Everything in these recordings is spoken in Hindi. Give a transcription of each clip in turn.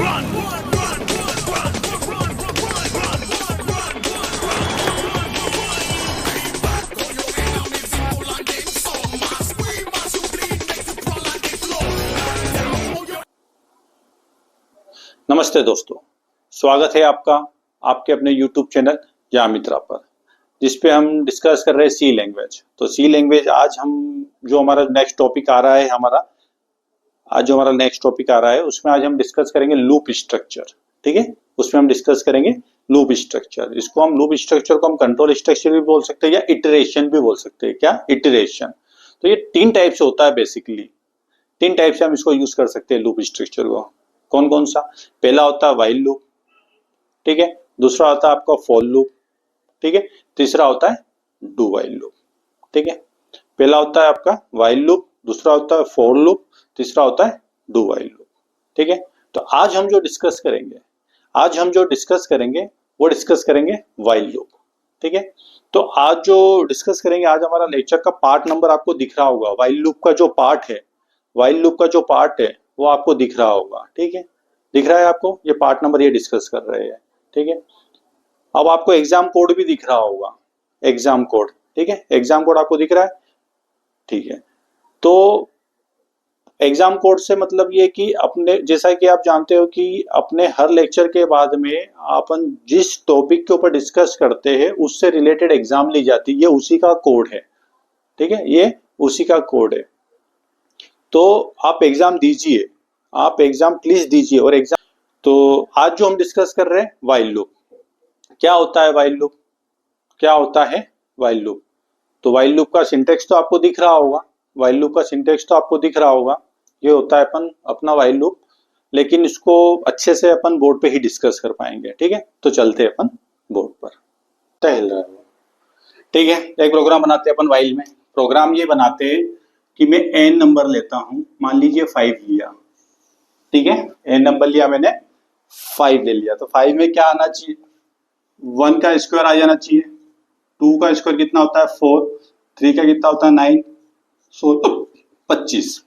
नमस्ते दोस्तों, स्वागत है आपका आपके अपने YouTube चैनल या मित्रा पर, जिसपे हम डिस्कस कर रहे हैं सी लैंग्वेज। तो सी लैंग्वेज आज हम जो हमारा नेक्स्ट टॉपिक आ रहा है उसमें आज हम डिस्कस करेंगे लूप स्ट्रक्चर। ठीक है, उसमें हम डिस्कस करेंगे लूप स्ट्रक्चर। इसको हम लूप स्ट्रक्चर को हम कंट्रोल स्ट्रक्चर भी बोल सकते हैं या इटरेशन भी बोल सकते हैं। क्या इटरेशन? तो ये तीन टाइप से होता है बेसिकली, तीन टाइप से हम इसको यूज कर सकते हैं लूप स्ट्रक्चर को। कौन कौन सा? पहला होता है व्हाइल लूप, ठीक है। दूसरा होता है आपका फॉर लूप, ठीक है। तीसरा होता है डू व्हाइल लूप, ठीक है। पहला होता है आपका व्हाइल लूप, दूसरा होता है फॉर लूप, तीसरा होता है डू व्हाइल लूप, ठीक है। तो आज हम जो डिस्कस करेंगे वो डिस्कस करेंगे व्हाइल लूप, ठीक है। तो आज जो डिस्कस करेंगे, आज हमारा लेक्चर का पार्ट नंबर आपको दिख रहा होगा। व्हाइल लूप का जो पार्ट है वो आपको दिख रहा होगा, ठीक है। दिख रहा है आपको ये पार्ट नंबर, ये डिस्कस कर रहे हैं, ठीक है। अब आपको एग्जाम कोड भी दिख रहा होगा, एग्जाम कोड, ठीक है। एग्जाम कोड आपको दिख रहा है, ठीक है। तो एग्जाम कोड से मतलब ये कि अपने, जैसा कि आप जानते हो कि अपने हर लेक्चर के बाद में अपन जिस टॉपिक के ऊपर डिस्कस करते हैं उससे रिलेटेड एग्जाम ली जाती है, ये उसी का कोड है, ठीक है। ये उसी का कोड है। तो आप एग्जाम दीजिए, आप एग्जाम प्लीज दीजिए। और एग्जाम, तो आज जो हम डिस्कस कर रहे हैं व्हाइल लूप। क्या होता है व्हाइल लूप? क्या होता है व्हाइल लूप? तो व्हाइल लूप का सिंटेक्स तो आपको दिख रहा होगा, ये होता है अपना व्हाइल लूप, लेकिन इसको अच्छे से अपन बोर्ड पे ही डिस्कस कर पाएंगे, ठीक है। तो चलते हैं अपन बोर्ड पर। टहल रहा है, ठीक है। एक प्रोग्राम बनाते हैं अपन व्हाइल में। प्रोग्राम ये बनाते हैं कि मैं n नंबर लेता हूं, मान लीजिए 5 लिया, ठीक है। n नंबर लिया मैंने, 5 ले लिया। तो 5 में क्या आना चाहिए? 1 का स्क्वायर आ जाना चाहिए। 2 का स्क्वायर कितना होता है? 4। 3 का कितना होता है? 9। 25।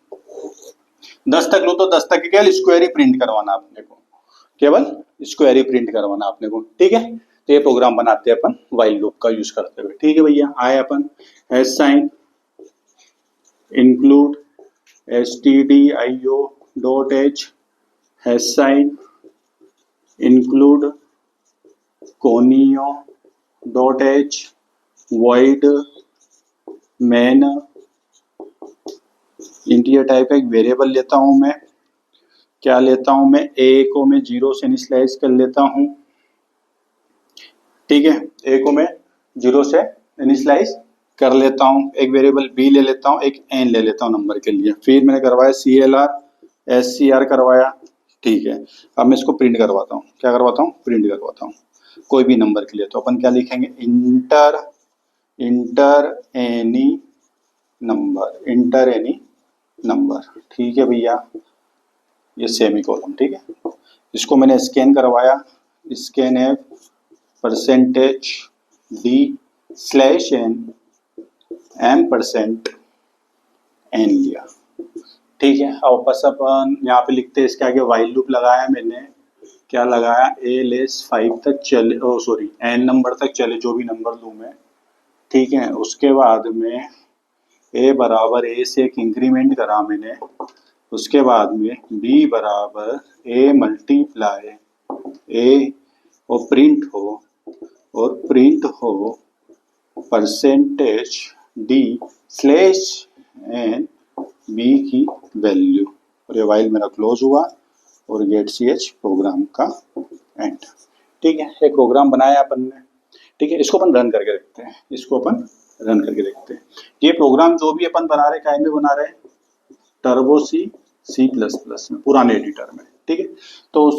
10 तक लो तो 10 तक केवल स्क्वायर ही प्रिंट करवाना अपने को, ठीक है। तो ये प्रोग्राम बनाते हैं अपन व्हाइल लूप का यूज करते हुए, ठीक है भैया। आए अपन hash sign include stdio.h hash sign include conio.h void main integer type का एक वेरिएबल लेता हूं मैं। क्या लेता हूं मैं? a को मैं 0 से इनिशियलाइज कर लेता हूं, ठीक है। a को मैं 0 से इनिशियलाइज कर लेता हूं। एक वेरिएबल b ले लेता हूं, एक n ले लेता हूं नंबर के लिए। फिर मैंने करवाया clr scr करवाया, ठीक है। अब मैं इसको प्रिंट करवाता हूं। क्या करवाता हूं? प्रिंट करवाता हूं कोई भी नंबर के लिए। तो अपन क्या लिखेंगे? इंटर एनी नंबर, ठीक है भैया। ये सेमीकोलन, ठीक है। इसको मैंने स्कैन करवाया, स्कैन है %d/n m% n लिया, ठीक है। अब बस अपन यहाँ पे लिखते हैं, इसके आगे व्हाइल लूप लगाया मैंने। क्या लगाया? a<5 तक चले, n नंबर तक चले, जो भी नंबर लूँ मैं, ठीक है। उसके बाद में a बराबर a से एक इंक्रीमेंट करा मैंने। उसके बाद में b बराबर a मल्टीप्लाई a और प्रिंट हो %d/n b की वैल्यू। और ये व्हाइल मेरा क्लोज हुआ और गेट ch प्रोग्राम का एंड, ठीक है। एक प्रोग्राम बनाया अपन ने, ठीक है। इसको अपन रन करके देखते हैं, ये प्रोग्राम जो भी अपन बना रहे, काय में बना रहे? टर्बो C++ में, पुराने एडिटर में, ठीक है। तो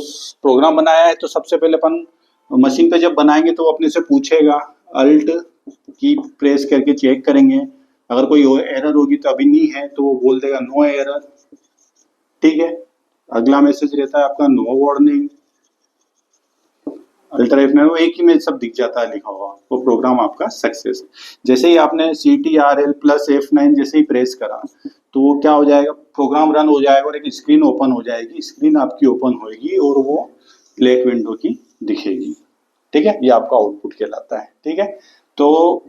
प्रोग्राम बनाया है, तो सबसे पहले अपन मशीन पे जब बनाएंगे तो अपने से पूछेगा, अल्ट की प्रेस करके चेक करेंगे। अगर कोई एरर होगी तो अभी नहीं है तो वो बोल देगा नो एरर, ठीक है। अगला मैसेज रहता है आपका नो वार्निंग। अल्टर F में वो एक ही में सब दिख जाता है लिखा हुआ, वो प्रोग्राम आपका सक्सेस। जैसे ही आपने CTRL+F9 जैसे ही प्रेस करा तो वो क्या हो जाएगा, प्रोग्राम रन हो जाएगा और एक स्क्रीन ओपन हो जाएगी, स्क्रीन आपकी ओपन होगी और वो ब्लैक विंडो की दिखेगी। ठीक है, ये आपका आउटपुट कहलाता है। ठीक है, तो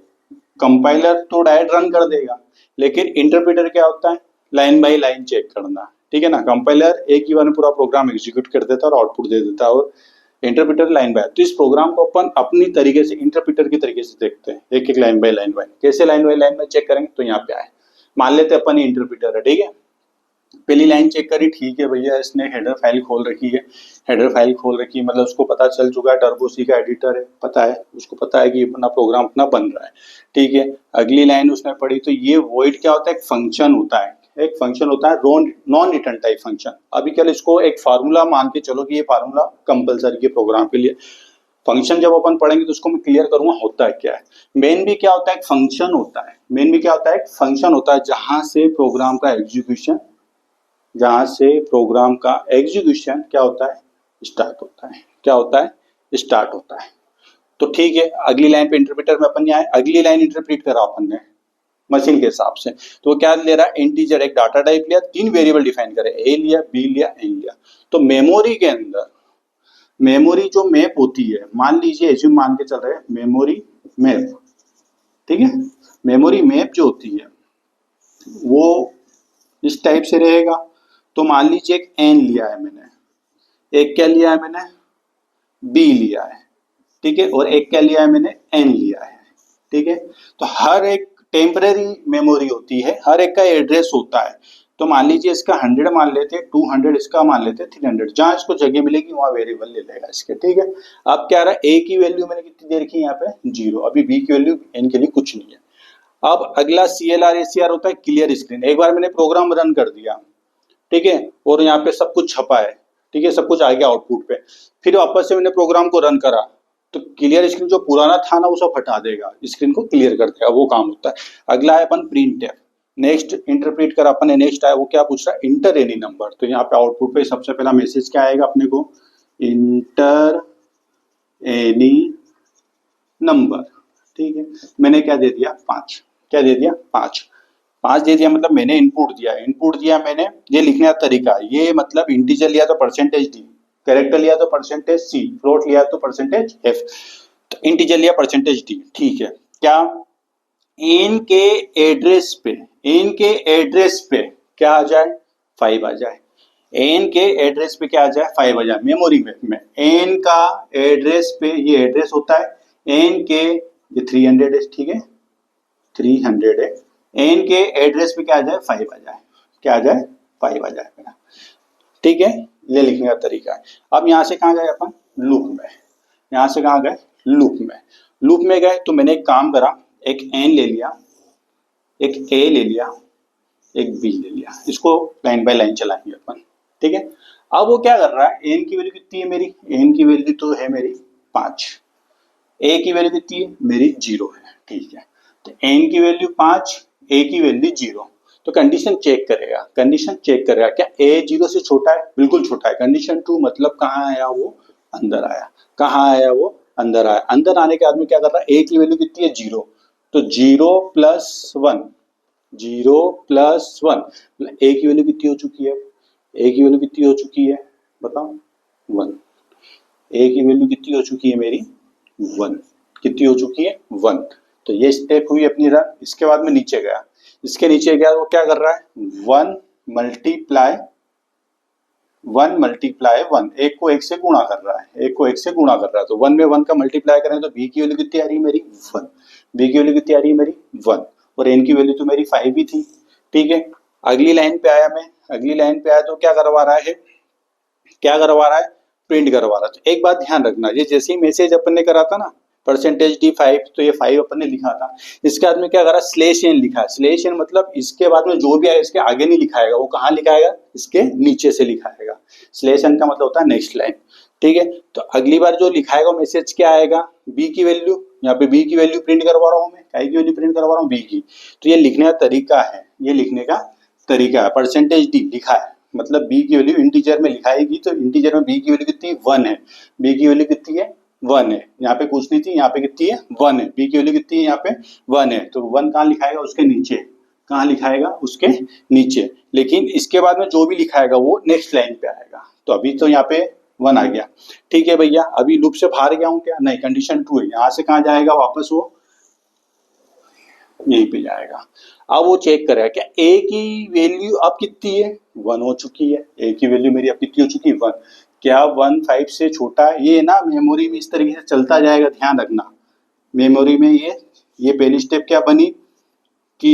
कंपाइलर तो डायरेक्ट रन कर देगा, लेकिन इंटरप्रेटर क्या होता है, लाइन बाय लाइन चेक करना। ठीक है ना, कंपाइलर एक ही बार में पूरा प्रोग्राम एग्जीक्यूट कर देता है और आउटपुट दे देता है, और इंटरप्रेटर लाइन बाय। तो इस प्रोग्राम को अपन अपनी तरीके से इंटरप्रेटर की तरीके से देखते हैं, एक एक लाइन बाय लाइन बाय। कैसे लाइन बाय लाइन में चेक करेंगे, तो यहाँ पे आए, मान लेते हैं अपन इंटरप्रेटर है। ठीक है, पहली लाइन चेक करी, ठीक है भैया इसने हेडर फाइल खोल रखी है, हेडर फाइल खोल रखी है मतलब उसको पता चल चुका है टर्बो सी का एडिटर है, पता है उसको, पता है कि अपना प्रोग्राम अपना बन रहा है। ठीक है, अगली लाइन उसने पढ़ी, तो ये वॉइड क्या होता है, एक फंक्शन होता है, एक फंक्शन होता है नॉन रिटर्न टाइप फंक्शन। अभी कल इसको एक फार्मूला मान के चलो कि ये फार्मूला कंपलसरी के प्रोग्राम के लिए। फंक्शन जब अपन पढ़ेंगे तो उसको मैं क्लियर करूंगा होता है क्या है। मेन भी क्या होता है, एक फंक्शन होता है, मेन भी क्या होता है, एक फंक्शन होता है जहां से प्रोग्राम का एग्जीक्यूशन, जहां से प्रोग्राम का एग्जीक्यूशन क्या होता है, स्टार्ट होता है। क्या होता है, स्टार्ट होता है। तो ठीक है, अगली लाइन पे इंटरप्रेटर में अपन ने आए, अगली लाइन इंटरप्रेट करा अपन ने मशीन के हिसाब से, तो वो क्या ले रहा है, इंटीजर एक डाटा टाइप लिया, तीन वेरिएबल डिफाइन करे, ए लिया, बी लिया, एन लिया। तो मेमोरी के अंदर, मेमोरी जो मैप होती है, मान लीजिए एज्यूम मान के चल रहे हैं मेमोरी मैप। ठीक है, मेमोरी मैप जो होती है वो इस टाइप से रहेगा। तो मान लीजिए एक एन लिया है मैंने, एक क्या लिया है मैंने, बी लिया है। ठीक है, और एक क्या लिया है मैंने, एन लिया है। ठीक है, तो हर एक टेम्परेरी मेमोरी होती है, हर एक का एड्रेस होता है। तो मान लीजिए इसका 100 मान लेते हैं, 200 इसका मान लेते हैं, 300, जहां इसको जगह मिलेगी वहां वेरिएबल ले लेगा इसके। ठीक है, अब क्या रहा, ए की वैल्यू मैंने कितनी दे रखी है यहाँ पे 0, अभी बी की वैल्यू एन के लिए कुछ नहीं है। अब अगला CLR ACR होता है क्लियर स्क्रीन। एक बार मैंने प्रोग्राम रन कर दिया, ठीक है, और यहाँ पे सब कुछ छपा है, ठीक है, सब कुछ आ गया आउटपुट पे, फिर वापस से मैंने प्रोग्राम को रन करा, तो क्लियर स्क्रीन जो पुराना था ना वो सब हटा देगा, स्क्रीन को क्लियर कर देगा, वो काम होता है। अगला है अपन प्रिंट है, नेक्स्ट इंटरप्रेट करा अपन ने, नेक्स्ट आया वो क्या पूछ रहा है, इंटर एनी नंबर। तो यहाँ पे आउटपुट पे सबसे पहला मैसेज क्या आएगा अपने को, इंटर एनी नंबर। ठीक है, मैंने क्या दे दिया 5, क्या दे दिया 5, 5 दे दिया, मतलब मैंने इनपुट दिया, इनपुट दिया मैंने, ये लिखने का तरीका है, ये मतलब इंटीजर लिया तो परसेंटेज डी, कैरेक्टर लिया तो परसेंटेज सी, फ्लोट लिया तो परसेंटेज एफ, तो इंटीजर लिया परसेंटेज डी। ठीक है, क्या एन के एड्रेस पे, एन के एड्रेस पे क्या आ जाए, 5 आ जाए, एन के एड्रेस पे क्या आ जाए, 5 आ जाए। मेमोरी में एन का एड्रेस पे, ये एड्रेस होता है एन के, ये 300 है, ठीक है 300 है, एन के एड्रेस पे क्या आ जाए, 5 आ जाए, क्या आ जाए 5 आ जाए मेरा। ठीक है, ये लिखने का तरीका है। अब यहाँ से कहाँ गए अपन, लूप में, यहाँ से कहाँ गए, लूप में, लूप में गए तो मैंने एक काम करा, एक एन ले लिया, एक ए ले लिया, एक बी ले लिया, इसको लाइन बाय लाइन चलाएंगे अपन। ठीक है, अब वो क्या कर रहा है, एन की वैल्यू कितनी है मेरी, एन की वैल्यू तो है मेरी 5, ए की वैल्यू कितनी है मेरी 0 है। ठीक है, तो एन की वैल्यू 5, ए की वैल्यू 0, तो कंडीशन चेक करेगा, कंडीशन चेक करेगा क्या ए 0 से छोटा है, बिल्कुल छोटा है। कंडीशन 2 मतलब कहाँ आया वो, अंदर आया, कहाँ आया वो, अंदर आया। अंदर आने के बाद में क्या कर रहा है, ए की वैल्यू कितनी है 0, तो 0 + 1, 0 + 1, ए की वैल्यू कितनी हो चुकी है, ए की वैल्यू कितनी हो चुकी है बताओ 1, ए की वैल्यू कितनी हो चुकी है मेरी 1, कितनी हो चुकी है 1। तो ये स्टेप हुई अपनी रन। इसके बाद में नीचे गया, इसके नीचे गया वो क्या कर रहा है, 1 × 1, एक को एक से गुणा कर रहा है, एक को एक से गुणा कर रहा है, तो 1 में 1 का मल्टीप्लाई करें तो बी की वैल्यू कितनी आ रही है मेरी 1, बी की वैल्यू कितनी आ रही है मेरी 1, और एन की वैल्यू तो मेरी 5 ही थी। ठीक है, अगली लाइन पे आया मैं, अगली लाइन पे आया तो क्या करवा रहा है, क्या करवा रहा है, प्रिंट करवा रहा है। तो एक बात ध्यान रखना, ये जैसे ही मैसेज अपन ने करा था ना परसेंटेज डी 5, तो ये 5 अपन ने लिखा था, इसके बाद में क्या करा, /n लिखा है। /n मतलब इसके बाद में जो भी आएगा इसके आगे नहीं लिखाएगा, वो कहाँ लिखाएगा, इसके नीचे से लिखाएगा। /n का मतलब होता है नेक्स्ट लाइन। ठीक है, तो अगली बार जो लिखाएगा मैसेज क्या आएगा, बी की वैल्यू, यहाँ पे बी की वैल्यू प्रिंट करवा रहा हूँ मैं, काय की वैल्यू प्रिंट करवा रहा हूँ, बी की। तो ये लिखने का तरीका है, ये लिखने का तरीका है। परसेंटेज डी लिखा है मतलब बी की वैल्यू इंटीजर में लिखाएगी, तो इंटीजर में बी की वैल्यू कितनी 1 है, बी की वैल्यू कितनी है 1 है, यहाँ पे पूछनी थी, यहाँ पे कितनी है 1 है, बी की वैल्यू कितनी है यहाँ पे 1 है, तो 1 कहाँ लिखाएगा उसके नीचे, कहाँ लिखाएगा, उसके नीचे। लेकिन इसके बाद में जो भी लिखाएगा वो नेक्स्ट लाइन पे आएगा। तो अभी तो यहाँ पे 1 आ गया, ठीक है भैया। अभी लूप से बाहर गया हूँ क्या, नहीं, कंडीशन 2 है। यहाँ से कहाँ जाएगा वापस, वो यहीं पे जाएगा। अब वो चेक करेगा क्या ए की वैल्यू अब कितनी है, 1 हो चुकी है। ए की वैल्यू मेरी अब कितनी हो चुकी है, 1। क्या 1 5 से छोटा है, ये ना मेमोरी में इस तरीके से चलता जाएगा, ध्यान रखना। मेमोरी में ये पहली स्टेप क्या बनी कि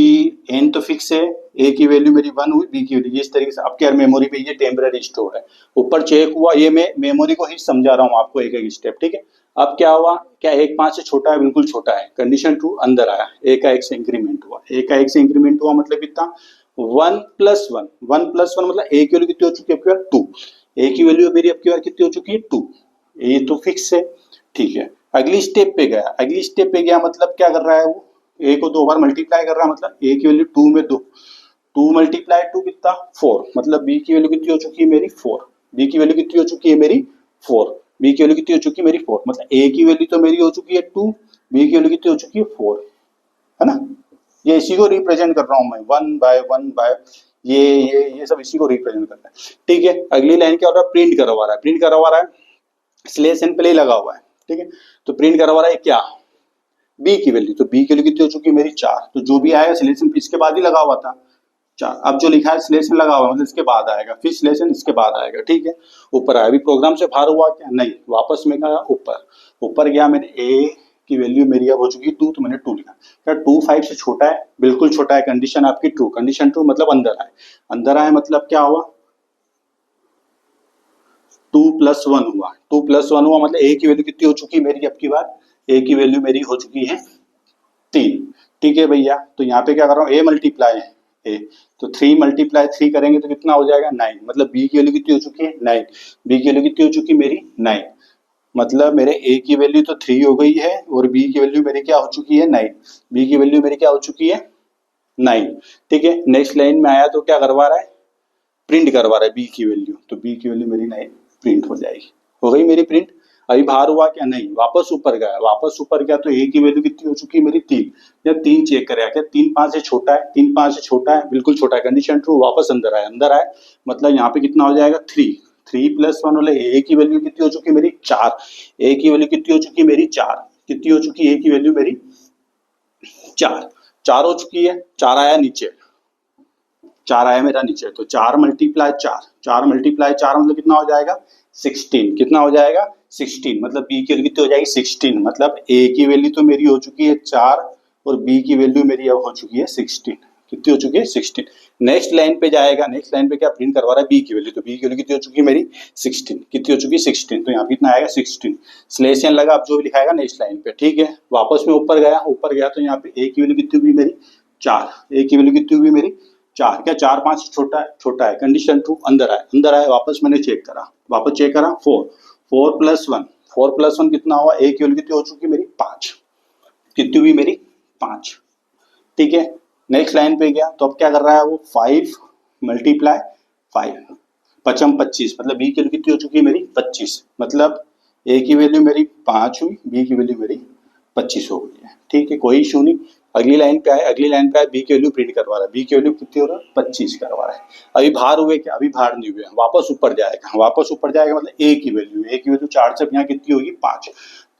एन तो फिक्स है, ए की वैल्यू मेरी 1 हुई, बी की वैल्यू इस तरीके से। अब क्या मेमोरी पे ये टेम्पररी स्टोर है, ऊपर चेक हुआ। ये मैं मेमोरी को ही समझा रहा हूँ आपको एक एक स्टेप, ठीक है। अब क्या हुआ, क्या 1 5 से छोटा है, बिल्कुल छोटा है। कंडीशन 2 अंदर आया, ए का 1 से इंक्रीमेंट हुआ। ए का 1 से इंक्रीमेंट हुआ मतलब कितना, 1 + 1। 1 + 1 मतलब ए की वैल्यू कितनी हो चुकी है आपकी बार, 2। ए की वैल्यू मेरी आपकी बार कितनी हो चुकी है, 2। ये तो फिक्स है, ठीक है। अगली स्टेप पे गया, अगली स्टेप पे गया मतलब क्या कर रहा है वो, ए को 2 बार मल्टीप्लाई कर रहा है, मतलब ए की वैल्यू 2 में 2, 2 × 2 कितना, 4। मतलब बी की वैल्यू कितनी हो चुकी है मेरी, 4। बी की वैल्यू कितनी हो चुकी है मेरी, 4। बी की वैल्यू कितनी हो चुकी है मेरी, 4। मतलब ए की वैल्यू तो मेरी हो चुकी है 2, बी की वैल्यू कितनी हो चुकी है, 4, है ना। ये इसी को रिप्रेजेंट कर रहा हूं मैं, 1 बाय 1 बाय ये सब इसी को रिप्रेजेंट कर रहा है, ठीक है। अगली लाइन क्या हो रहा है, प्रिंट करवा रहा है, प्रिंट करवा रहा है, स्लेश एन प्ले लगा हुआ है, ठीक है। तो प्रिंट करवा रहा है क्या, बी की वैल्यू। तो बी की वैल्यू कितनी हो चुकी है मेरी, 4। तो जो भी आएगा सिलेक्शन इसके बाद ही लगा हुआ था, 4। अब जो लिखा है सिलेक्शन लगा हुआ मतलब इसके बाद आएगा, फिर सिलेक्शन इसके बाद आएगा, ठीक है। ऊपर आया, अभी प्रोग्राम से बाहर हुआ क्या, नहीं, वापस में गया ऊपर। ऊपर गया, मैंने ए की वैल्यू मेरी अब हो चुकी है 2, तो मैंने 2 लिखा। क्या 2 5 से छोटा है, बिल्कुल छोटा है। कंडीशन आपकी ट्रू, कंडीशन ट्रू मतलब अंदर आए। अंदर आए मतलब क्या हुआ, 2 + 1 हुआ। 2 + 1 हुआ मतलब ए की वैल्यू कितनी हो चुकी है मेरी, अब की बार ए की वैल्यू मेरी हो चुकी है 3, ठीक है भैया। तो यहाँ पे क्या कर रहा हूँ, ए मल्टीप्लाई है ए, तो 3 × 3 करेंगे तो कितना हो जाएगा, 9। मतलब बी की वैल्यू कितनी हो चुकी है, 9। बी की वैल्यू कितनी हो चुकी है मेरी, 9। मतलब मेरे ए की वैल्यू तो 3 हो गई है, और बी की वैल्यू मेरी क्या हो चुकी है, 9। बी की वैल्यू मेरी क्या हो चुकी है, 9, ठीक है। नेक्स्ट लाइन में आया तो क्या करवा रहा है, प्रिंट करवा रहा है बी की वैल्यू। तो बी की वैल्यू मेरी 9 प्रिंट हो जाएगी, हो गई मेरी प्रिंट। अभी बाहर हुआ क्या, नहीं, वापस ऊपर गया, वापस ऊपर गया तो ए की वैल्यू कितनी हो चुकी है मेरी, 3। जब 3 चेक करेगा, क्या 3 5 से छोटा है, 3 5 से छोटा है, बिल्कुल छोटा है। कंडीशन ट्रू, वापस अंदर आए, अंदर आए मतलब यहाँ पे कितना हो जाएगा, 3। 3 + 1 वाले ए की वैल्यू कितनी हो चुकी है मेरी, 4। ए की वैल्यू कितनी हो चुकी है मेरी, 4। कितनी हो चुकी है ए की वैल्यू मेरी, 4। 4 हो चुकी है, 4 आया नीचे, 4 आया मेरा नीचे। तो 4 × 4, 4 × 4 मतलब कितना हो जाएगा, 16। कितना हो जाएगा, 16। मतलब बी की वैल्यू कितनी हो जाएगी, 16। मतलब ए की वैल्यू तो मेरी हो चुकी है 4, और बी की वैल्यू मेरी अब हो चुकी है 16। कितनी हो चुकी है, 16। नेक्स्ट लाइन पे जाएगा, नेक्स्ट लाइन पे क्या प्रिंट करवा रहा है, बी की वैल्यू। तो बी की वैल्यू कितनी हो चुकी है मेरी, 16। कितनी हो चुकी है, 16। तो यहाँ पे कितना आएगा, 16। स्लेश एन लगा, अब जो भी लिखाएगा नेक्स्ट लाइन पे, ठीक है। वापस में ऊपर गया, ऊपर गया तो यहाँ पे ए की वैल्यू कितनी हुई मेरी, 4। ए की वैल्यू कितनी हुई मेरी, 4। क्या 4 5 से छोटा है, छोटा है। कंडीशन ट्रू, अंदर आए, अंदर आए। वापस मैंने चेक करा, वापस चेक करा, 4। 4 + 1, 4 + 1 कितना हुआ, ए की वैल्यू कितनी हो चुकी मेरी, 5। कितनी हुई मेरी, 5, ठीक है। नेक्स्ट लाइन पे गया तो अब क्या कर रहा है वो, 5 × 5, 5 25। मतलब बी की वैल्यू कितनी हो चुकी है मेरी, 25। मतलब ए की वैल्यू मेरी 5 हुई, बी की वैल्यू मेरी 25 हो गई है, ठीक है, कोई इशू नहीं। अगली लाइन पे आए, अगली लाइन पे आए, बी की वैल्यू प्रिंट करवा रहा है। बी की वैल्यू कितनी हो रहा है, 25 करवा रहा है। अभी बाहर हुए क्या, अभी बाहर नहीं हुए, वापस ऊपर जाएगा, वापस ऊपर जाएगा मतलब ए की वैल्यू, ए की वैल्यू 4 से यहाँ कितनी होगी, 5।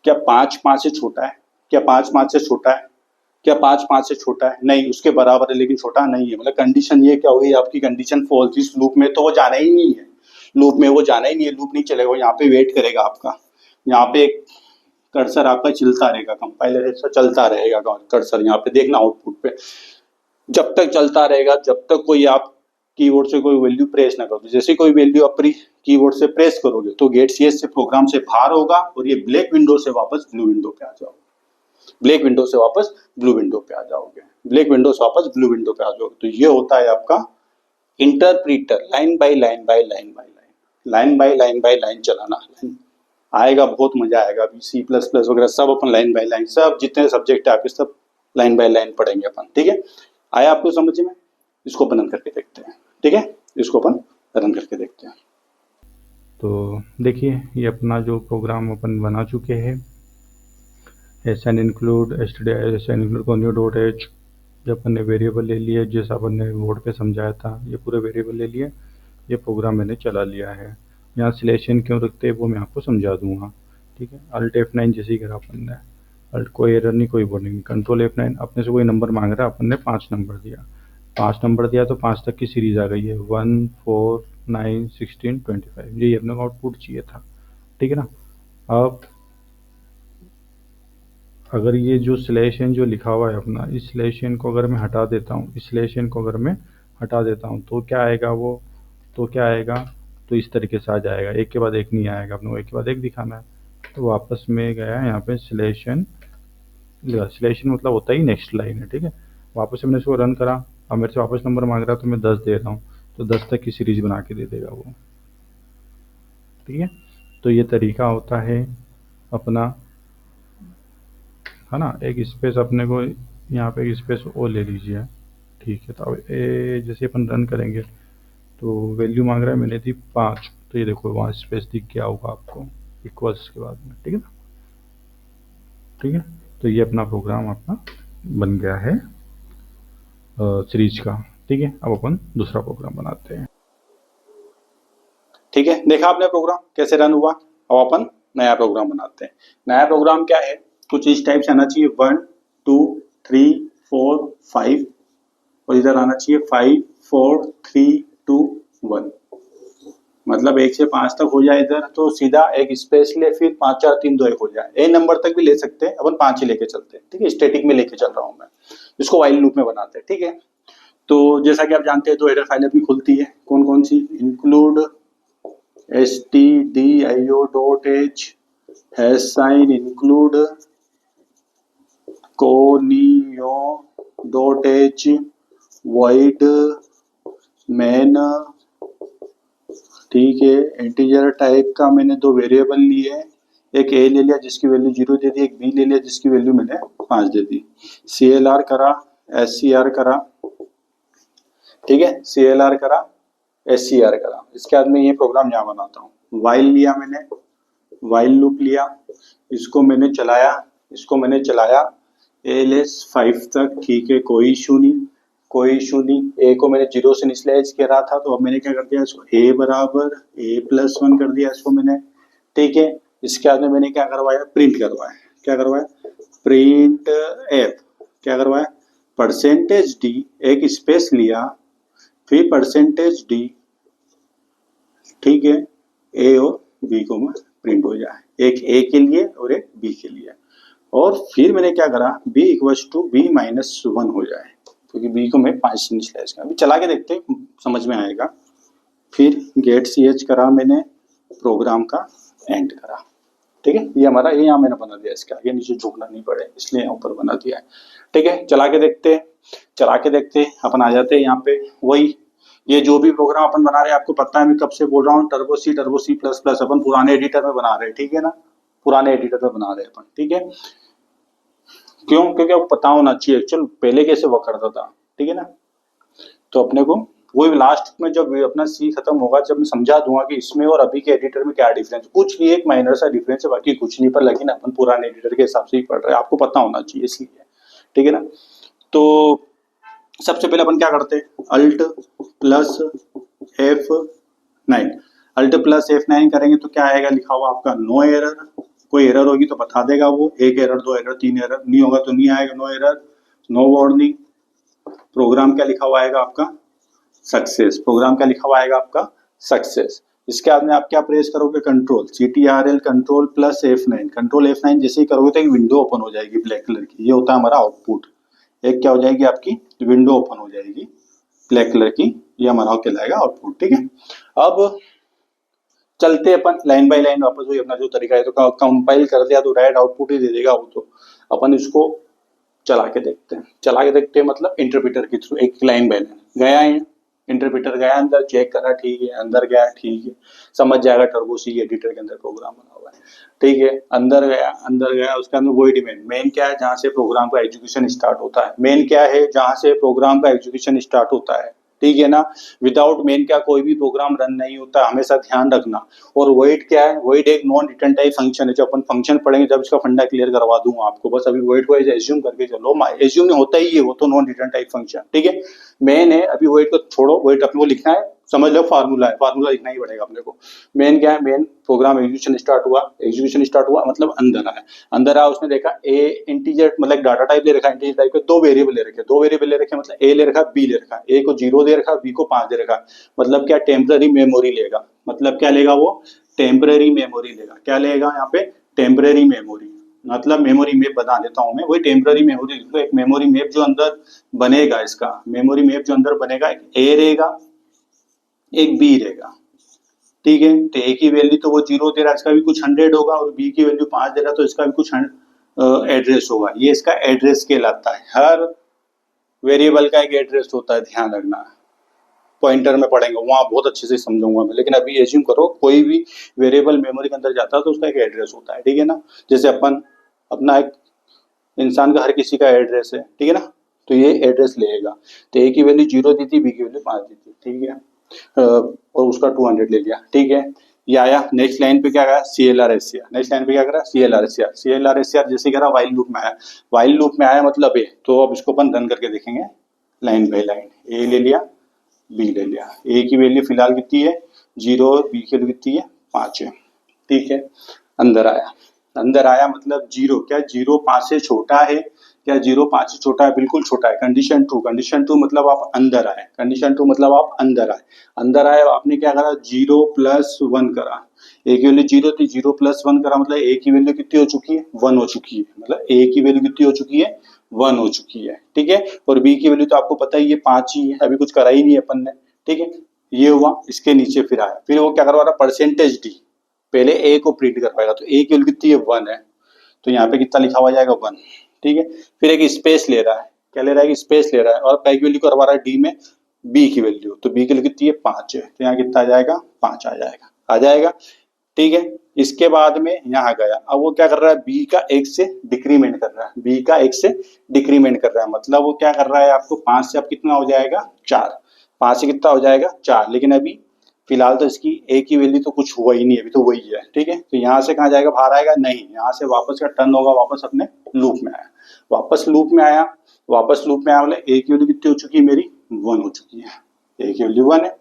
क्या 5 5 से छोटा है, क्या 5 5 से छोटा है, क्या 5 5 से छोटा है, नहीं, उसके बराबर है लेकिन छोटा नहीं है। मतलब कंडीशन ये क्या हुई आपकी, कंडीशन फॉल्स। इस लूप में तो वो जाना ही नहीं है, लूप में वो जाना ही नहीं है, लूप नहीं चलेगा, वो यहाँ पे वेट करेगा आपका। यहाँ पे कर्सर आपका चलता रहेगा, कंपाइलर ऐसा चलता रहेगा कर्सर, यहाँ पे देखना आउटपुट पे जब तक चलता रहेगा, जब तक कोई आप कीबोर्ड से कोई वैल्यू प्रेस ना करो। जैसे कोई वैल्यू अपनी कीबोर्ड से प्रेस करोगे तो गेट सीएस से प्रोग्राम से बाहर होगा, और ये ब्लैक विंडो से वापस ब्लू विंडो पे आ जाओगे, ब्लैक विंडो से वापस ब्लू विंडो पे आ जाओगे, ब्लैक विंडो से वापस ब्लू विंडो पे आ जाओगे। तो ये होता है आपका interpreter, line by line by line by line, line by line by line चलाना। आएगा, बहुत मजा आएगा। अभी C++ वगैरह सब अपन लाइन बाय लाइन, सब जितने सब्जेक्ट है आपके सब लाइन बाय लाइन पढ़ेंगे अपन, ठीक है। आया आपको समझ में, इसको अपन रन करके देखते हैं, ठीक है, इसको अपन रन करके देखते हैं। तो देखिए ये अपना जो प्रोग्राम अपन बना चुके हैं, SN include std SN include continue.h ये अपन ने वेरिएबल ले लिए, जैसा अपन ने बोर्ड पे समझाया था, ये पूरे वेरिएबल ले लिए, ये प्रोग्राम मैंने चला लिया है। यहाँ सिलेक्शन क्यों रखते हैं वो मैं आपको समझा दूंगा, ठीक है। अल्ट F9 जैसे ही करा अपन ने, अल्ट कोई एरर नहीं, कोई वार्निंग नहीं, कंट्रोल F9, अपने से कोई नंबर मांग रहा है, अपन ने 5 नंबर दिया, 5 नंबर दिया तो 5 तक की सीरीज आ गई है, 1 4 9 16 25, यही अपने को आउटपुट चाहिए था, ठीक है ना। अब अगर ये जो स्लैश एन जो लिखा हुआ है अपना, इस स्लैश एन को अगर मैं हटा देता हूँ, इस स्लैश एन को अगर मैं हटा देता हूँ तो क्या आएगा वो, तो क्या आएगा, तो इस तरीके से आ जाएगा, एक के बाद एक नहीं आएगा, अपने को एक के बाद एक दिखाना है। तो वापस में गया यहाँ पे स्लैश एन लिखा, स्लैश एन मतलब होता ही नेक्स्ट लाइन है, ठीक है। वापस से मैंने इसको रन करा, अब मेरे से वापस नंबर मांग रहा है तो मैं 10 दे रहा हूँ, तो 10 तक की सीरीज बना के दे देगा वो, ठीक है। तो ये तरीका होता है अपना, है ना। एक स्पेस अपने को यहाँ पे एक स्पेस और ले लीजिए, ठीक है। तो अब जैसे अपन रन करेंगे तो वैल्यू मांग रहा है, मैंने दी 5, तो ये देखो वहाँ स्पेस दिख गया होगा आपको इक्वल्स के बाद में, ठीक है ना, ठीक है। तो ये अपना प्रोग्राम अपना बन गया है सीरीज का, ठीक है। अब अपन दूसरा प्रोग्राम बनाते हैं, ठीक है। देखा आपने प्रोग्राम कैसे रन हुआ। अब अपन नया प्रोग्राम बनाते हैं। नया प्रोग्राम क्या है, कुछ इस टाइप से आना चाहिए, 1 2 3 4 5, और इधर आना चाहिए 5 4 3 2 1, मतलब 1 से 5 तक हो जाए इधर, तो सीधा एक स्पेस ले, फिर 5 4 3 2 1 हो जाए। ए नंबर तक भी ले सकते हैं, अपन 5 ही लेके चलते हैं, ठीक है। स्टैटिक में लेके चल रहा हूं मैं, इसको वाइल लूप में बनाते हैं, ठीक है। तो जैसा कि आप जानते हैं, 2 हेडर फाइल अपनी खुलती है, कौन कौन सी, include stdio.h hash sign, include conio.h void main, ठीक है। इंटीजर टाइप का मैंने 2 वेरिएबल लिए, एक ए ले लिया जिसकी वैल्यू 0 दे दी, एक बी ले लिया जिसकी वैल्यू मैंने 5 दे दी। CLR करा, SCR करा, ठीक है। CLR करा, SCR करा, इसके बाद मैं ये प्रोग्राम यहाँ बनाता हूँ। वाइल लिया मैंने, वाइल लूप लिया, इसको मैंने चलाया ALS 5 तक, ठीक है। कोई इशू नहीं, कोई इशू नहीं। ए को मैंने 0 से इनिशियलाइज करा था, तो अब मैंने क्या कर दिया, इसको ए बराबर A+1 कर दिया इसको मैंने, ठीक है। इसके बाद में मैंने क्या करवाया, प्रिंट करवाया, क्या करवाया, प्रिंट एफ, क्या करवाया, %d, एक स्पेस लिया, फिर %d, ठीक है। ए और बी को में प्रिंट हो जाए, एक ए के लिए और एक बी के लिए। और फिर मैंने क्या करा, b इक्वल्स टू b-1 हो जाए, क्योंकि b को मैं 5 से इनिशियलाइज करा। अभी चला के देखते हैं, समझ में आएगा। फिर गेट ch करा मैंने, प्रोग्राम का एंड करा, ठीक है। ये हमारा, ये यहाँ मैंने बना दिया, इसके आगे नीचे झुकना नहीं पड़े इसलिए यहाँ ऊपर बना दिया है, ठीक है। चला के देखते अपन आ जाते हैं यहाँ पे। वही, ये जो भी प्रोग्राम अपन बना रहे हैं, आपको पता है मैं कब से बोल रहा हूँ, टर्बो C प्लस प्लस अपन पुराने एडिटर में बना रहे हैं, ठीक है ना, पुराने एडिटर में बना रहे हैं अपन, ठीक है। क्यों, क्योंकि आपको पता होना चाहिए एक्चुअल पहले कैसे वर्क करता था, ठीक है ना। तो अपने को वही लास्ट में जब अपना सी खत्म होगा, जब मैं समझा दूंगा कि इसमें और अभी के एडिटर में क्या डिफरेंस, कुछ भी एक माइनर सा डिफरेंस है, बाकी कुछ नहीं, पर लेकिन अपन पुराने एडिटर के हिसाब से ही पढ़ रहे हैं, आपको पता होना चाहिए इसलिए, ठीक है ना। तो सबसे पहले अपन क्या करते हैं, alt plus F9, alt plus F9 करेंगे तो क्या आएगा, लिखा हुआ आपका नो एरर। कोई एरर होगी तो बता देगा वो, 1 एरर 2 एरर 3 एरर, नहीं होगा तो नहीं आएगा, no error, no warning. Program क्या लिखा हुआ आएगा आपका, सक्सेस। प्रोग्राम क्या लिखा हुआ आएगा आपका, सक्सेस। इसके बाद में आप क्या प्रेस करोगे, control CTRL control plus F9, control F9 जैसे ही करोगे तो एक विंडो ओपन हो जाएगी ब्लैक कलर की, ये होता है हमारा आउटपुट। एक क्या हो जाएगी आपकी, विंडो ओपन हो जाएगी ब्लैक कलर की, ये हमारा कहलाएगा आउटपुट, ठीक है। अब चलते अपन लाइन बाय लाइन वापस, वही अपना जो तरीका है, तो कंपाइल कर दिया तो राइट आउटपुट ही दे देगा वो। तो अपन इसको चला के देखते हैं, मतलब इंटरप्रेटर के थ्रू, एक लाइन बाय लाइन गया है, इंटरप्रेटर गया अंदर, चेक करा, ठीक है, अंदर गया, ठीक है, समझ जाएगा टर्बो C एडिटर के अंदर प्रोग्राम बना हुआ है, ठीक है। अंदर गया, उसके अंदर वही मेन क्या है, जहाँ से प्रोग्राम का एग्जीक्यूशन स्टार्ट होता है, मेन क्या है, जहाँ से प्रोग्राम का एग्जीक्यूशन स्टार्ट होता है, ठीक है ना। विदाउट मेन क्या कोई भी प्रोग्राम रन नहीं होता, हमेशा ध्यान रखना। और वॉइड क्या है, वॉइड एक नॉन रिटर्न टाइप फंक्शन है। जब अपन फंक्शन पढ़ेंगे जब इसका फंडा क्लियर करवा दूंगा आपको, बस अभी वॉइड को एज्यूम करके चलो। एज्यूम नहीं होता ही है, वो तो नॉन रिटर्न टाइप फंक्शन, ठीक है। मेन है, अभी वॉइड को छोड़ो, वॉइड अपने को लिखना है, समझ लो फार्मूला है, फार्मूला लिखना ही पड़ेगा अपने को। मेन क्या है, मेन प्रोग्राम एग्जीक्यूशन स्टार्ट हुआ मतलब अंदर आया। अंदर आया, उसने देखा ए इंटीजर मतलब डाटा टाइप ले रखा है, इंटीजर टाइप के दो वेरिएबल ले रखे, दो वेरिएबल ले रखे मतलब ए ले रखा, बी ले रखा। ए को 0 दे रखा, बी को 5 दे रखा। मतलब क्या, टेम्पररी मेमोरी लेगा। मतलब क्या लेगा वो, टेम्पररी मेमोरी लेगा। क्या लेगा यहाँ पे, टेम्पररी मेमोरी। मतलब मेमोरी मैप बता देता हूं मैं, वही टेम्पररी मेमोरी लिख दो। एक मेमोरी मैप जो अंदर बनेगा, इसका मेमोरी मैप जो अंदर बनेगा, एक ए रहेगा, एक बी रहेगा, ठीक है। तो ए की वैल्यू तो वो 0 दे रहा है, इसका भी कुछ 100 होगा, और बी की वैल्यू 5 दे रहा है तो इसका भी कुछ एड्रेस होगा। ये इसका एड्रेस कहलाता है। हर वेरिएबल का एक एड्रेस होता है, ध्यान रखना। पॉइंटर में पढ़ेंगे वहां बहुत अच्छे से समझाऊंगा मैं, लेकिन अभी एज्यूम करो कोई भी वेरिएबल मेमोरी के अंदर जाता है तो उसका एक एड्रेस होता है, ठीक है ना। जैसे अपन अपना एक इंसान का हर किसी का एड्रेस है, ठीक है ना। तो ये एड्रेस लेगा। तो ए की वैल्यू 0 दी थी, बी की वैल्यू 5 दी थी, ठीक है। और उसका 200 ले लिया, ठीक है। ये आया, नेक्स्ट लाइन पे क्या करा, CLR/SCR। नेक्स्ट लाइन पे क्या करा, CLR/SCR जैसे करा वाइल लूप में आया। वाइल लूप में आया मतलब ए, तो अब इसको अपन रन करके देखेंगे लाइन बाई लाइन। ए ले लिया, बी ले लिया। ए की वैल्यू फिलहाल कितनी है, 0, और बी की वैल्यू कितनी है, 5 है, ठीक है। अंदर आया, अंदर आया मतलब 0, क्या 0 5 से छोटा है, क्या 0 5 से छोटा है, बिल्कुल छोटा है। कंडीशन ट्रू, कंडीशन ट्रू मतलब आप अंदर आए, कंडीशन ट्रू मतलब आप अंदर आए। अंदर आए, आपने क्या करा, 0 + 1 करा। ए की वैल्यू 0 थी, 0 + 1 करा मतलब ए की वैल्यू कितनी हो चुकी है, 1 हो चुकी है। मतलब ए की वैल्यू कितनी हो चुकी है, 1 हो चुकी है, ठीक है। और बी की वैल्यू तो आपको पता ही है 5 ही है, अभी कुछ करा ही नहीं है अपन ने, ठीक है। ये हुआ, इसके नीचे फिर आया, फिर वो क्या करवा रहा, %d। पहले ए को प्रिंट करवाएगा, तो ए की वैल्यू कितनी है, 1 है, तो यहाँ पे कितना लिखा हुआ जाएगा, 1, ठीक है। फिर एक स्पेस ले रहा है, क्या ले रहा है, स्पेस ले रहा है, और पै की वैल्यू करवा रहा है डी में बी की वैल्यू, तो बी की वैल्यू कितनी है, 5 है, तो यहाँ कितना आ जाएगा, 5 आ जाएगा, आ जाएगा, ठीक है। इसके बाद में यहाँ गया, अब वो क्या कर रहा है, बी का 1 से डिक्रीमेंट कर रहा है, बी का 1 से डिक्रीमेंट कर रहा है। मतलब वो क्या कर रहा है, आपको 5 से अब कितना हो जाएगा, 4, 5 से कितना हो जाएगा, 4। लेकिन अभी फिलहाल तो इसकी ए की वैल्यू तो कुछ हुआ ही नहीं, अभी तो वही है, ठीक है। तो यहाँ से कहाँ जाएगा, बाहर आएगा नहीं, यहाँ से वापस का टर्न होगा, वापस अपने लूप में आया, वापस लूप में आया, वापस लूप में आया, मतलब ए की वैल्यू कितनी हो चुकी है मेरी, 1 हो चुकी है, ए की वैल्यू 1 है।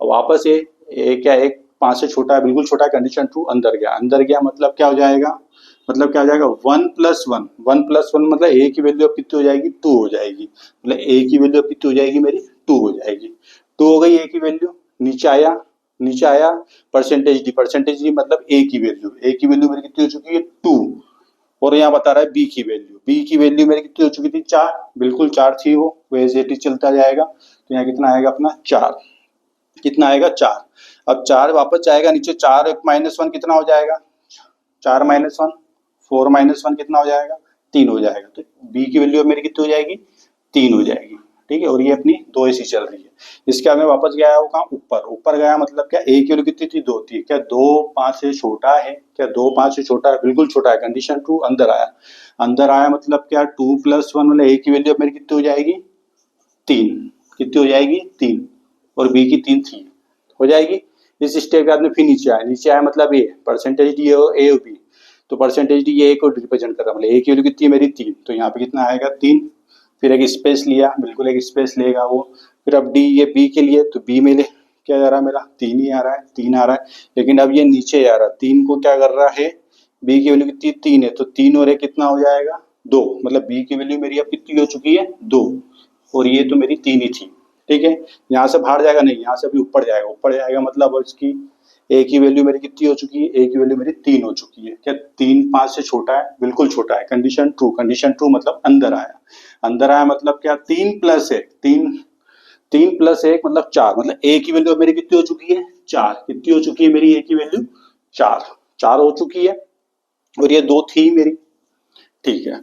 और वापस ए क्या, एक 5 से छोटा है, बिल्कुल छोटा है, कंडीशन ट्रू, अंदर गया, अंदर गया मतलब क्या हो जाएगा, मतलब क्या हो जाएगा, 1 + 1, 1 + 1 मतलब ए की वैल्यू अब कितनी हो जाएगी, 2 हो जाएगी। मतलब ए की वैल्यू अब कितनी हो जाएगी मेरी, 2 हो जाएगी, 2 हो गई ए की वैल्यू। नीचे आया, नीचे आया, %d मतलब ए की वैल्यू, ए की वैल्यू मेरी कितनी हो चुकी है, 2। और यहाँ बता रहा है बी की वैल्यू, बी की वैल्यू मेरी कितनी हो चुकी थी, 4, बिल्कुल 4 थी वो एज इट इज चलता जाएगा। तो यहाँ कितना आएगा अपना, 4, कितना आएगा, 4। अब 4 वापस जाएगा नीचे, 4 -1 कितना हो जाएगा, 4 - 1 4 - 1 कितना हो जाएगा, 3 हो जाएगा। तो बी की वैल्यू मेरी कितनी हो जाएगी, 3 हो जाएगी, ठीक है। और ये अपनी 2 ऐसी चल रही है। इसके बाद में वापस गया है वो कहाँ, ऊपर, ऊपर गया मतलब क्या, ए की वैल्यू कितनी थी, 2 थी, क्या 2 5 से छोटा है, क्या 2 5 से छोटा है, बिल्कुल छोटा है, कंडीशन ट्रू, अंदर आया, अंदर आया मतलब क्या, 2 + 1 मतलब ए की वैल्यू मेरी कितनी हो जाएगी, 3, कितनी हो जाएगी, 3, और बी की 3 थी, हो जाएगी। इस स्टेप के बाद में फिर नीचे आया, नीचे आया मतलब ए, % डी ए और बी, तो % डी ए को रिप्रेजेंट कर रहा है, मतलब ए की वैल्यू कितनी है मेरी, 3, तो यहाँ पे कितना आएगा, 3। फिर एक स्पेस लिया, बिल्कुल एक स्पेस लेगा वो। फिर अब डी, ये बी के लिए, तो बी में ले, क्या जा रहा है मेरा, 3 ही आ रहा है, 3 आ रहा है। लेकिन अब ये नीचे आ रहा है, 3 को क्या कर रहा है, बी की वैल्यू कितनी, 3 है, तो 3 और 1 कितना हो जाएगा, 2, मतलब बी की वैल्यू मेरी अब कितनी हो चुकी है, 2, और ये तो मेरी 3 ही थी, ठीक है। यहाँ से बाहर जाएगा नहीं, यहाँ से अभी ऊपर जाएगा, ऊपर जाएगा मतलब अब इसकी ए की वैल्यू मेरी कितनी हो चुकी है, ए की वैल्यू मेरी 3 हो चुकी है, क्या 3 5 से छोटा है, बिल्कुल छोटा है, कंडीशन ट्रू, कंडीशन ट्रू मतलब अंदर आया, अंदर आया मतलब क्या, 3 + 1, 3 + 1 मतलब 4, मतलब ए की वैल्यू मेरी कितनी हो चुकी है, 4, कितनी हो चुकी है मेरी ए की वैल्यू, 4, 4 हो चुकी है, और ये 2 थी मेरी, ठीक है।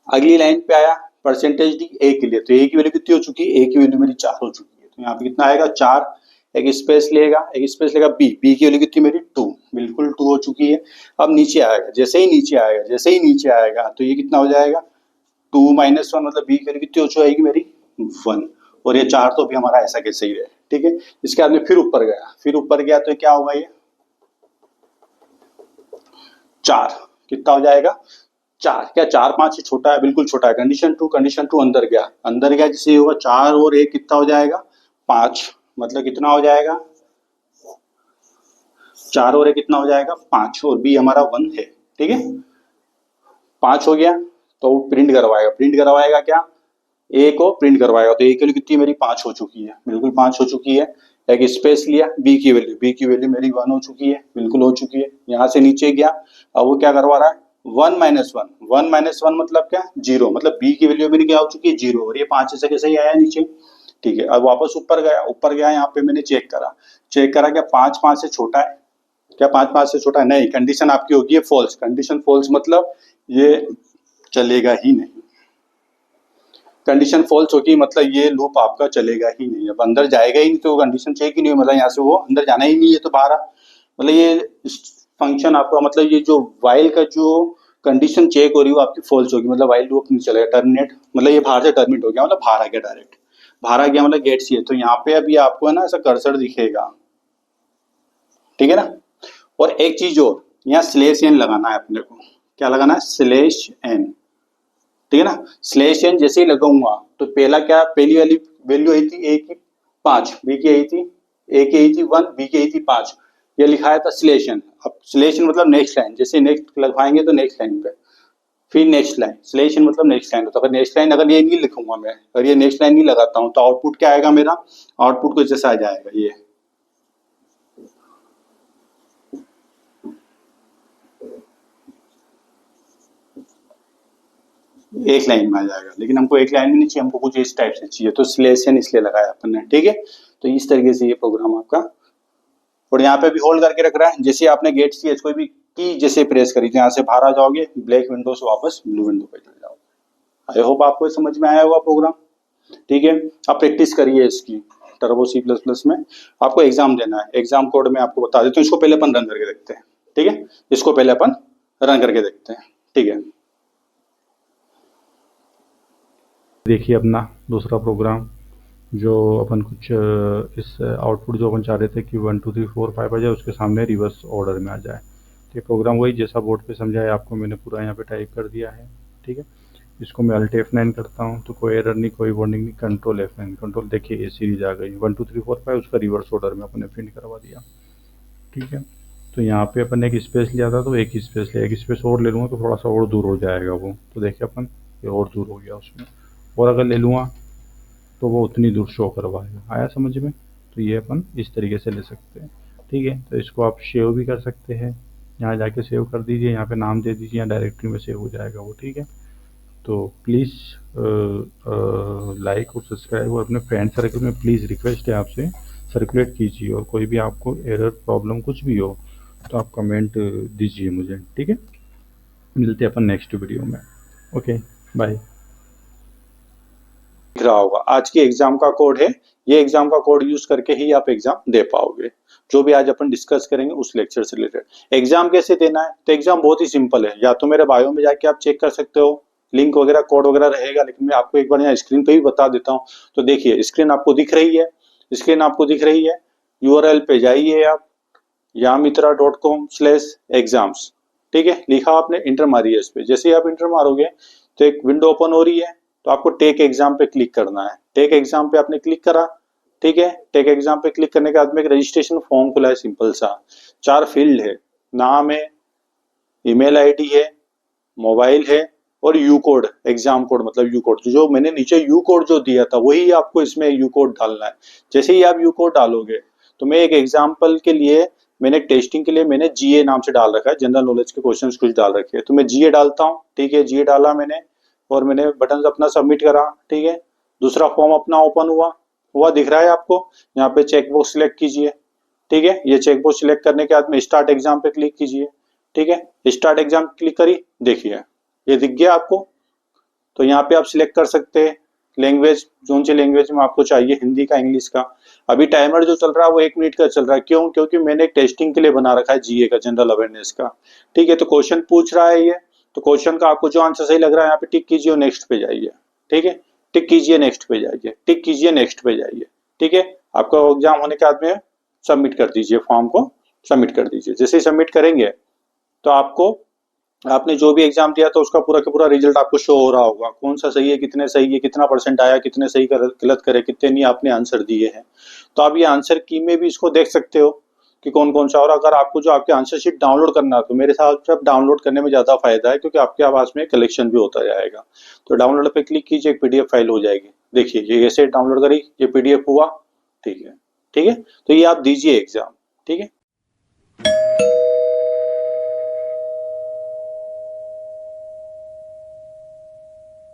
अगली लाइन पे आया, % डी ए के लिए, तो ए की वैल्यू कितनी हो चुकी है, ए की वैल्यू मेरी 4 हो चुकी है, तो यहाँ पे कितना आएगा, 4, एक स्पेस लेगा, एक स्पेस लेगा बी, बी की वैल्यू कितनी मेरी, 2, बिल्कुल 2 हो चुकी है। अब नीचे आएगा, जैसे ही नीचे आएगा, जैसे ही नीचे आएगा, तो ये कितना हो जाएगा, 2 - 1 मतलब बी की वैल्यू कितनी हो जाएगी मेरी, 1, और ये 4 तो भी हमारा ऐसा कैसे ही रहे, ठीक है। इसके बाद में फिर ऊपर गया तो क्या होगा, ये 4 कितना हो जाएगा 4, क्या 4 5 से छोटा है, बिल्कुल छोटा है। कंडीशन टू अंदर गया जैसे होगा 4 और 1 कितना हो जाएगा 5, मतलब कितना हो जाएगा 4 और 1 कितना हो जाएगा 5, और बी हमारा 1 है, ठीक है। 5 हो गया तो प्रिंट करवाएगा क्या, ए को प्रिंट करवाएगा, तो ए की वैल्यू कितनी मेरी 5 हो चुकी है, बिल्कुल 5 हो चुकी है। एक स्पेस लिया, बी की वैल्यू मेरी 1 हो चुकी है, बिल्कुल हो चुकी है। यहाँ से नीचे गया, अब वो क्या करवा रहा है 1 माइनस वन मतलब क्या 0, मतलब बी की वैल्यू मेरी क्या हो चुकी है 0, और ये 5 ऐसे कैसे ही आया नीचे, ठीक है। अब वापस ऊपर गया यहाँ पे मैंने चेक करा क्या 5 5 से छोटा है, क्या 5 5 से छोटा है, नहीं। कंडीशन आपकी होगी है फॉल्स, कंडीशन फॉल्स मतलब ये चलेगा ही नहीं, कंडीशन फॉल्स होगी मतलब ये लूप आपका चलेगा ही नहीं, अब अंदर जाएगा ही नहीं, तो कंडीशन चेक ही नहीं हुई, मतलब यहाँ से वो अंदर जाना ही नहीं है, तो बाहर मतलब ये फंक्शन आपका, मतलब ये जो वाइल का जो कंडीशन चेक हो रही है वो आपकी फॉल्स होगी, मतलब वाइल लूप नहीं चलेगा, टर्मिनेट मतलब ये बाहर से टर्मिनेट हो गया, मतलब बाहर आ गया डायरेक्ट, बाहर आ गया मतलब गेट सी है। तो यहाँ पे अभी आपको है ना ऐसा कर्सर दिखेगा, ठीक है ना। और एक चीज और, यहाँ स्लेश एन लगाना है अपने को, क्या लगाना है स्लेश एन, ठीक है ना। स्लेश एन जैसे ही लगाऊंगा तो पहली वाली वैल्यू आई थी ए की 5, बी की आई थी ए की आई थी 1, बी की आई थी 5, ये लिखाया था स्लेश एन। अब स्लेश एन मतलब नेक्स्ट लाइन, जैसे नेक्स्ट लगवाएंगे तो नेक्स्ट लाइन पे, फिर नेक्स्ट लाइन, स्लेश एन मतलब नेक्स्ट लाइन। तो अगर नेक्स्ट लाइन अगर ये नहीं लिखूंगा मैं, अगर ये नेक्स्ट लाइन नहीं लगाता हूँ तो आउटपुट क्या आएगा मेरा, आउटपुट कुछ जैसा आ जाएगा, ये एक लाइन में आ जाएगा, लेकिन हमको एक लाइन में नहीं चाहिए, हमको कुछ इस टाइप से चाहिए, तो स्लेशन इसलिए लगाया अपन ने, ठीक है। तो इस तरीके से ये प्रोग्राम आपका, और यहाँ पे भी होल्ड करके रख रहा है, जैसे आपने गेट सी कोई भी की जैसे प्रेस करी तो यहाँ से बाहर आ जाओगे, ब्लैक विंडो से वापस ब्लू विंडो पे चले जाओगे। आई होप आपको समझ में आया होगा प्रोग्राम, ठीक है। आप प्रैक्टिस करिए इसकी टर्बो C++ में, आपको एग्जाम देना है, एग्जाम कोड में आपको बता देता हूँ, इसको पहले अपन रन करके देखते हैं, ठीक है। इसको पहले अपन रन करके देखते हैं, ठीक है। देखिए अपना दूसरा प्रोग्राम, जो अपन कुछ इस आउटपुट जो अपन चाह रहे थे कि 1 2 3 4 5 आ जाए, उसके सामने रिवर्स ऑर्डर में आ जाए। तो ये प्रोग्राम वही जैसा बोर्ड पे समझाया आपको मैंने पूरा यहाँ पे टाइप कर दिया है, ठीक है। इसको मैं Alt F9 करता हूँ तो कोई एरर नहीं, कोई वार्निंग नहीं, कंट्रोल F9, कंट्रोल देखिए ये सीरीज आ गई 1 2 3 4 5, उसका रिवर्स ऑर्डर में अपने प्रिंट करवा दिया, ठीक है। तो यहाँ पे अपन एक स्पेस लिया था तो एक स्पेस लिया, एक स्पेस और ले लूँगा तो थोड़ा सा और दूर हो जाएगा वो, तो देखिए अपन ये और दूर हो गया उसमें, और अगर ले लूँगा तो वो उतनी दूर शो करवाएगा। आया समझ में? तो ये अपन इस तरीके से ले सकते हैं, ठीक है। तो इसको आप सेव भी कर सकते हैं, यहाँ जाके सेव कर दीजिए, यहाँ पे नाम दे दीजिए, यहाँ डायरेक्टरी में सेव हो जाएगा वो, ठीक है। तो प्लीज़ लाइक और सब्सक्राइब, और अपने फ्रेंड सर्कल में प्लीज़ रिक्वेस्ट है आपसे सर्कुलेट कीजिए, और कोई भी आपको एरर प्रॉब्लम कुछ भी हो तो आप कमेंट दीजिए मुझे, ठीक है। मिलते हैं अपन नेक्स्ट वीडियो में, ओके बाय। दिख रहा होगा आज के एग्जाम का कोड है, ये एग्जाम का कोड यूज करके ही आप एग्जाम दे पाओगे, जो भी आज अपन डिस्कस करेंगे उस लेक्चर से रिलेटेड। एग्जाम कैसे देना है, तो एग्जाम बहुत ही सिंपल है, या तो मेरे बायो में जाके आप चेक कर सकते हो, लिंक वगैरह कोड वगैरह रहेगा, लेकिन मैं आपको एक बार यहाँ स्क्रीन पे भी बता देता हूँ। तो देखिए स्क्रीन आपको दिख रही है, URL पे जाइए आप, yamitra.com/exams, ठीक है, लिखा आपने, इंटर मारिए इस पे। जैसे ही आप इंटर मारोगे तो एक विंडो ओपन हो रही है, तो आपको टेक एग्जाम पे क्लिक करना है। टेक एग्जाम पे आपने क्लिक करा, ठीक है। टेक एग्जाम पे क्लिक करने के बाद में एक रजिस्ट्रेशन फॉर्म खुला है, सिंपल सा, 4 फील्ड है, नाम है, ईमेल आईडी है, मोबाइल है, और यू कोड, एग्जाम कोड मतलब यू कोड, जो मैंने नीचे यू कोड जो दिया था वही आपको इसमें यू कोड डालना है। जैसे ही आप यू कोड डालोगे तो मैं एक एग्जाम्पल के लिए, मैंने टेस्टिंग के लिए मैंने जीए नाम से डाल रखा है, जनरल नॉलेज के क्वेश्चंस कुछ डाल रखे हैं, तो मैं जीए डालता हूँ, ठीक है। जीए डाला मैंने, और मैंने बटन अपना सबमिट करा, ठीक है। दूसरा फॉर्म अपना ओपन हुआ दिख रहा है आपको, यहाँ पे चेक बॉक्स सिलेक्ट कीजिए, ठीक है। ये चेक बॉक्स सिलेक्ट करने के बाद में स्टार्ट एग्जाम पे क्लिक कीजिए, ठीक है। स्टार्ट एग्जाम क्लिक करी, देखिए ये दिख गया आपको। तो यहाँ पे आप सिलेक्ट कर सकते हैं लैंग्वेज, कौन सी लैंग्वेज में आपको चाहिए, हिंदी का, इंग्लिश का। अभी टाइमर जो चल रहा है वो 1 मिनट का चल रहा है, क्यों, क्योंकि मैंने एक टेस्टिंग के लिए बना रखा है जीए का, जनरल अवेयरनेस का, ठीक है। तो क्वेश्चन पूछ रहा है ये, तो क्वेश्चन का आपको जो आंसर सही लग रहा है यहाँ पे टिक कीजिए और नेक्स्ट पे जाइए, ठीक है। टिक कीजिए, नेक्स्ट पे जाइए, टिक कीजिए, नेक्स्ट पे जाइए। ठीक है, आपका एग्जाम होने के बाद में सबमिट कर दीजिए, फॉर्म को सबमिट कर दीजिए। जैसे ही सबमिट करेंगे तो आपको, आपने जो भी एग्जाम दिया था उसका पूरा का पूरा रिजल्ट आपको शो हो रहा होगा, कौन सा सही है, कितने सही है, कितना परसेंट आया, कितने सही गलत करे, कितने नहीं आपने आंसर दिए हैं। तो आप ये आंसर की में भी इसको देख सकते हो कि कौन कौन सा। और अगर आपको जो आपके आंसर शीट डाउनलोड करना है तो मेरे हिसाब से अब डाउनलोड करने में ज्यादा फायदा है, क्योंकि आपके पास में कलेक्शन भी होता जाएगा। तो डाउनलोड पे क्लिक कीजिए, एक पीडीएफ फाइल हो जाएगी। देखिए ये ऐसे डाउनलोड करी, ये पीडीएफ हुआ। ठीक है, ठीक है, तो ये आप दीजिए एग्जाम। ठीक है,